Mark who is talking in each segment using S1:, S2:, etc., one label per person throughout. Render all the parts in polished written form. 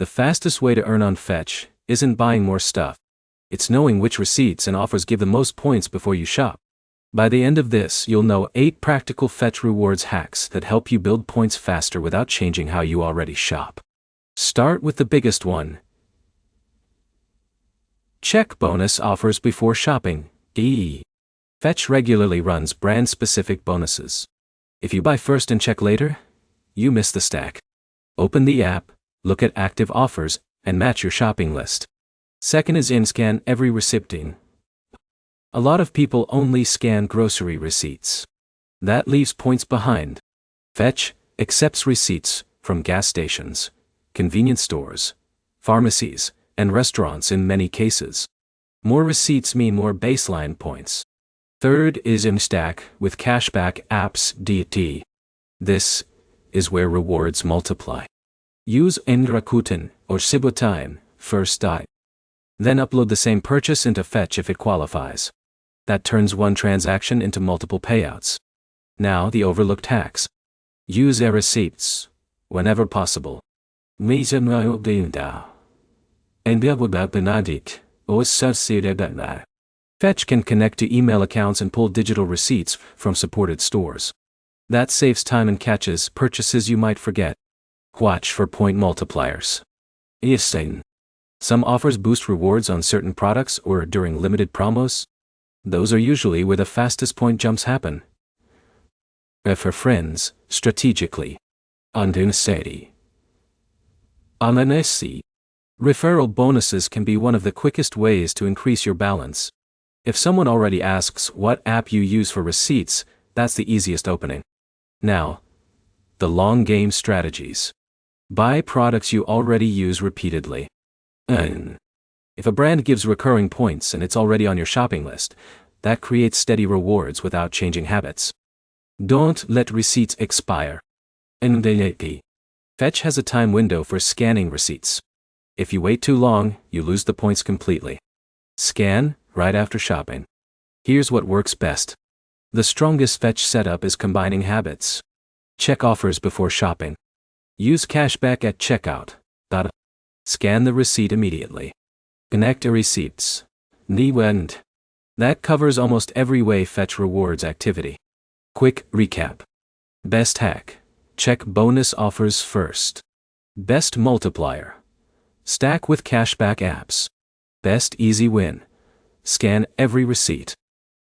S1: The fastest way to earn on Fetch isn't buying more stuff. It's knowing which receipts and offers give the most points before you shop. By the end of this, you'll know 8 practical Fetch rewards hacks that help you build points faster without changing how you already shop. Start with the biggest one. Check bonus offers before shopping. Fetch regularly runs brand-specific bonuses. If you buy first and check later, you miss the stack. Open the app, look at active offers, and match your shopping list. Second is scan every receipt. A lot of people only scan grocery receipts. That leaves points behind. Fetch accepts receipts from gas stations, convenience stores, pharmacies, and restaurants in many cases. More receipts mean more baseline points. Third is Stack with cashback apps DT. This is where rewards multiply. Use Rakuten or Rakuten first. Then upload the same purchase into Fetch if it qualifies. That turns one transaction into multiple payouts. Now the overlooked hacks. Use receipts whenever possible. Fetch can connect to email accounts and pull digital receipts from supported stores. That saves time and catches purchases you might forget. Watch for point multipliers. Some offers boost rewards on certain products or during limited promos. Those are usually where the fastest point jumps happen. For friends, strategically. Referral bonuses can be one of the quickest ways to increase your balance. If someone already asks what app you use for receipts, that's the easiest opening. Now, the long game strategies. Buy products you already use repeatedly. If a brand gives recurring points and it's already on your shopping list, that creates steady rewards without changing habits. Don't let receipts expire. Fetch has a time window for scanning receipts. If you wait too long, you lose the points completely. Scan right after shopping. Here's what works best. The strongest Fetch setup is combining habits. Check offers before shopping. Use cashback at checkout. Scan the receipt immediately. Connect to receipts. That covers almost every way Fetch rewards activity. Quick recap. Best hack. Check bonus offers first. Best multiplier. Stack with cashback apps. Best easy win. Scan every receipt.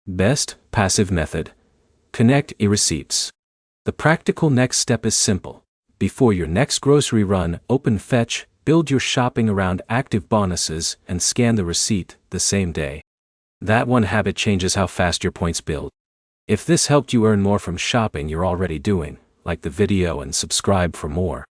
S1: Best passive method. Connect e-receipts. The practical next step is simple. Before your next grocery run, open Fetch, build your shopping around active bonuses, and scan the receipt the same day. That one habit changes how fast your points build. If this helped you earn more from shopping you're already doing, like the video and subscribe for more.